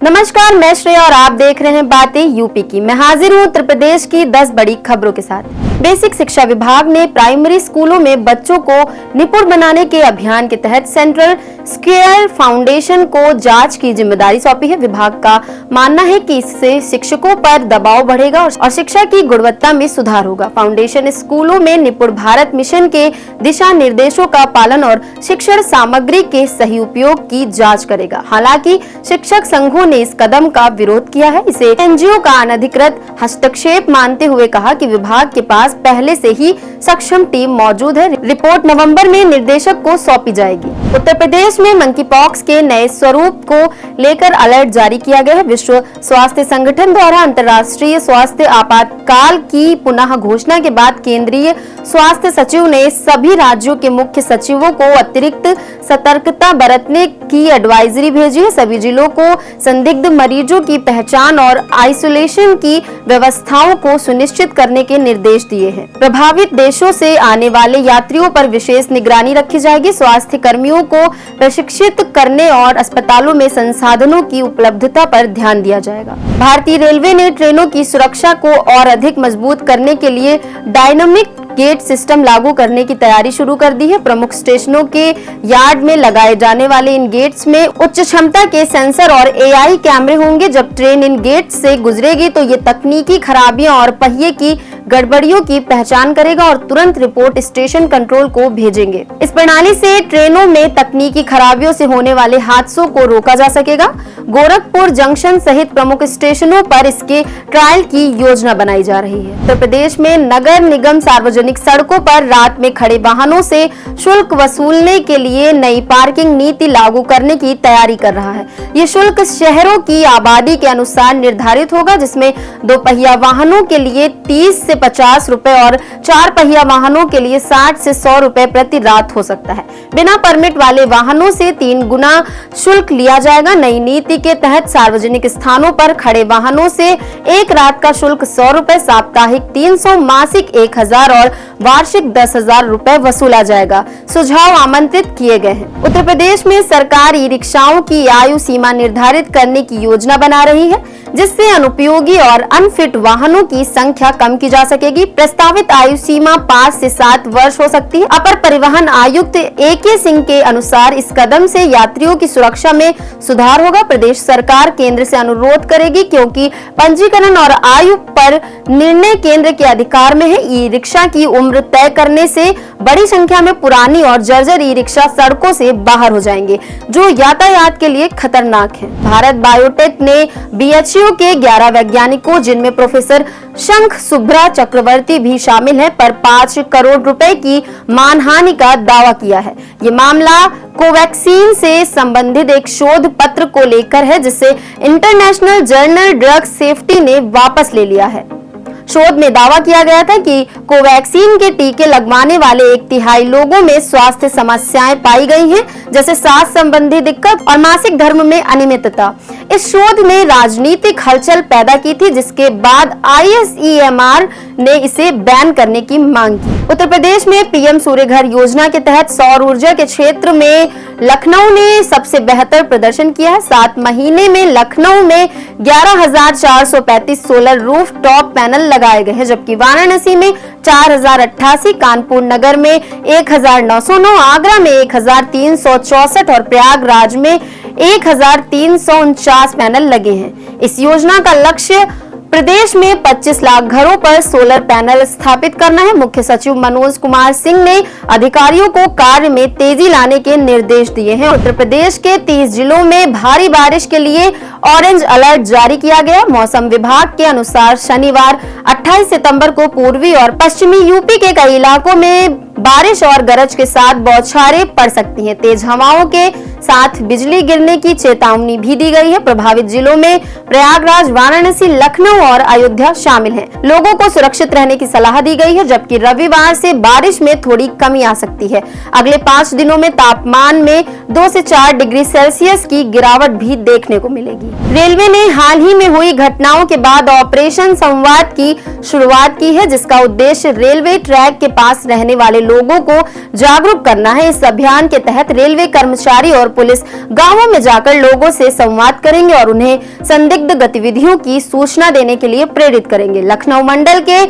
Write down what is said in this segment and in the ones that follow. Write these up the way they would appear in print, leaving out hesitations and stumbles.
नमस्कार, मैं श्रेया और आप देख रहे हैं बातें यूपी की। मैं हाजिर हूं उत्तर प्रदेश की 10 बड़ी खबरों के साथ। बेसिक शिक्षा विभाग ने प्राइमरी स्कूलों में बच्चों को निपुण बनाने के अभियान के तहत सेंट्रल स्क्वायर फाउंडेशन को जांच की जिम्मेदारी सौंपी है। विभाग का मानना है कि इससे शिक्षकों पर दबाव बढ़ेगा और शिक्षा की गुणवत्ता में सुधार होगा। फाउंडेशन स्कूलों में निपुण भारत मिशन के दिशा निर्देशों का पालन और शिक्षण सामग्री के सही उपयोग की जाँच करेगा। हालांकि शिक्षक संघों ने इस कदम का विरोध किया है। इसे एनजीओ का अनधिकृत हस्तक्षेप मानते हुए कहा कि विभाग के पास पहले से ही सक्षम टीम मौजूद है। रिपोर्ट नवंबर में निर्देशक को सौंपी जाएगी। उत्तर प्रदेश में मंकी पॉक्स के नए स्वरूप को लेकर अलर्ट जारी किया गया है। विश्व स्वास्थ्य संगठन द्वारा अंतर्राष्ट्रीय स्वास्थ्य आपातकाल की पुनः घोषणा के बाद केंद्रीय स्वास्थ्य सचिव ने सभी राज्यों के मुख्य सचिवों को अतिरिक्त सतर्कता बरतने की एडवाइजरी भेजी है। सभी जिलों को संदिग्ध मरीजों की पहचान और आइसोलेशन की व्यवस्थाओं को सुनिश्चित करने के निर्देश दिए हैं। प्रभावित देशों से आने वाले यात्रियों पर विशेष निगरानी रखी जाएगी। स्वास्थ्य कर्मियों को प्रशिक्षित करने और अस्पतालों में संसाधनों की उपलब्धता पर ध्यान दिया जाएगा। भारतीय रेलवे ने ट्रेनों की सुरक्षा को और अधिक मजबूत करने के लिए डायनामिक गेट सिस्टम लागू करने की तैयारी शुरू कर दी है। प्रमुख स्टेशनों के यार्ड में लगाए जाने वाले इन गेट्स में उच्च क्षमता के सेंसर और एआई कैमरे होंगे। जब ट्रेन इन गेट से गुजरेगी तो ये तकनीकी खराबियां और पहिए की गड़बड़ियों की पहचान करेगा और तुरंत रिपोर्ट स्टेशन कंट्रोल को भेजेंगे। इस प्रणाली से ट्रेनों में तकनीकी खराबियों से होने वाले हादसों को रोका जा सकेगा। गोरखपुर जंक्शन सहित प्रमुख स्टेशनों पर इसके ट्रायल की योजना बनाई जा रही है। उत्तर प्रदेश में नगर निगम सार्वजनिक सड़कों पर रात में खड़े वाहनों से शुल्क वसूलने के लिए नई पार्किंग नीति लागू करने की तैयारी कर रहा है। ये शुल्क शहरों की आबादी के अनुसार निर्धारित होगा, जिसमें 2 पहिया वाहनों के लिए 30 से 50 रुपए और 4 पहिया वाहनों के लिए 60 से 100 रुपए प्रति रात हो सकता है। बिना परमिट वाले वाहनों से 3 गुना शुल्क लिया जाएगा। नई नीति के तहत सार्वजनिक स्थानों पर खड़े वाहनों से एक रात का शुल्क 100 रुपए, साप्ताहिक 300, मासिक 1000 और वार्षिक 10,000 रुपए वसूला जाएगा। सुझाव आमंत्रित किए गए हैं। उत्तर प्रदेश में सरकार ई रिक्शाओं की आयु सीमा निर्धारित करने की योजना बना रही है, जिससे अनुपयोगी और अनफिट वाहनों की संख्या कम की जा सकेगी। प्रस्तावित आयु सीमा 5 से 7 वर्ष हो सकती है। अपर परिवहन आयुक्त AK सिंह के अनुसार इस कदम से यात्रियों की सुरक्षा में सुधार होगा। प्रदेश सरकार केंद्र से अनुरोध करेगी, क्योंकि पंजीकरण और आयु पर निर्णय केंद्र के अधिकार में है। ई रिक्शा की उम्र तय करने से बड़ी संख्या में पुरानी और जर्जर ई रिक्शा सड़कों से बाहर हो जाएंगे, जो यातायात के लिए खतरनाक है। भारत बायोटेक ने BHU के 11 वैज्ञानिकों, जिनमें प्रोफेसर शंख सुब्रा चक्रवर्ती भी शामिल है, पर 5 करोड़ रुपए की मानहानि का दावा किया है। ये मामला कोवैक्सीन से संबंधित एक शोध पत्र को लेकर है, जिसे इंटरनेशनल जर्नल ड्रग सेफ्टी ने वापस ले लिया है। शोध में दावा किया गया था कि कोवैक्सीन के टीके लगवाने वाले 1/3 लोगों में स्वास्थ्य समस्याएं पाई गई हैं, जैसे सांस संबंधी दिक्कत और मासिक धर्म में अनियमितता। इस शोध ने राजनीतिक हलचल पैदा की थी, जिसके बाद ICMR ने इसे बैन करने की मांग की। उत्तर प्रदेश में PM सूर्य घर योजना के तहत सौर ऊर्जा के क्षेत्र में लखनऊ ने सबसे बेहतर प्रदर्शन किया है। 7 महीने में लखनऊ में 11,435 सोलर रूफ टॉप पैनल लगाए गए हैं, जबकि वाराणसी में 4,088, कानपुर नगर में 1,909, आगरा में 1,364 और प्रयागराज में 1,349 पैनल लगे हैं। इस योजना का लक्ष्य प्रदेश में 25 लाख घरों पर सोलर पैनल स्थापित करना है। मुख्य सचिव मनोज कुमार सिंह ने अधिकारियों को कार्य में तेजी लाने के निर्देश दिए हैं। उत्तर प्रदेश के 30 जिलों में भारी बारिश के लिए ऑरेंज अलर्ट जारी किया गया। मौसम विभाग के अनुसार शनिवार 28 सितंबर को पूर्वी और पश्चिमी यूपी के कई इलाकों में बारिश और गरज के साथ बौछारें पड़ सकती हैं। तेज हवाओं के साथ बिजली गिरने की चेतावनी भी दी गई है। प्रभावित जिलों में प्रयागराज, वाराणसी, लखनऊ और अयोध्या शामिल हैं। लोगों को सुरक्षित रहने की सलाह दी गई है, जबकि रविवार से बारिश में थोड़ी कमी आ सकती है। अगले 5 दिनों में तापमान में 2 से 4 डिग्री सेल्सियस की गिरावट भी देखने को मिलेगी। रेलवे ने हाल ही में हुई घटनाओं के बाद ऑपरेशन संवाद की शुरुआत की है, जिसका उद्देश्य रेलवे ट्रैक के पास रहने वाले लोगों को जागरूक करना है। इस अभियान के तहत रेलवे कर्मचारी और पुलिस गांवों में जाकर लोगों से संवाद करेंगे और उन्हें संदिग्ध गतिविधियों की सूचना देने के लिए प्रेरित करेंगे। लखनऊ मंडल के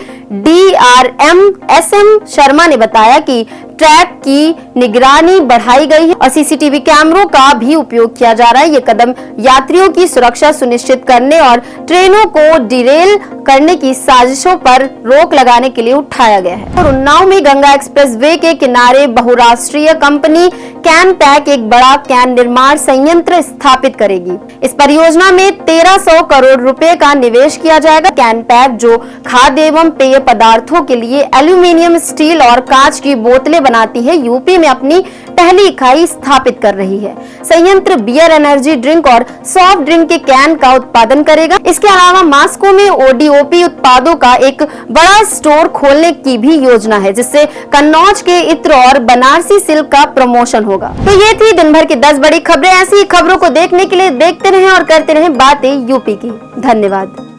DRM SM शर्मा ने बताया कि ट्रैक की निगरानी बढ़ाई गई है और CCTV कैमरों का भी उपयोग किया जा रहा है। ये कदम यात्रियों की सुरक्षा सुनिश्चित करने और ट्रेनों को डिरेल करने की साजिशों पर रोक लगाने के लिए उठाया गया है। और उन्नाव में गंगा एक्सप्रेस वे के किनारे बहुराष्ट्रीय कंपनी कैन पैक एक बड़ा कैन निर्माण संयंत्र स्थापित करेगी। इस परियोजना में 1300 करोड़ रुपए का निवेश किया जाएगा। कैन पैक जो खाद्य एवं पेय पदार्थों के लिए एल्यूमीनियम, स्टील और कांच की बोतलें बनाती है, यूपी में अपनी पहली इकाई स्थापित कर रही है। संयंत्र बियर, एनर्जी ड्रिंक और सॉफ्ट ड्रिंक के कैन का उत्पादन करेगा। इसके अलावा मास्को में ODOP उत्पादों का एक बड़ा स्टोर खोलने की भी योजना है, जिससे कन्नौज के इत्र और बनारसी सिल्क का प्रमोशन होगा। तो ये थी दिन भर की 10 बड़ी खबरें। ऐसी ही खबरों को देखने के लिए देखते रहें और करते रहें बातें यूपी की। धन्यवाद।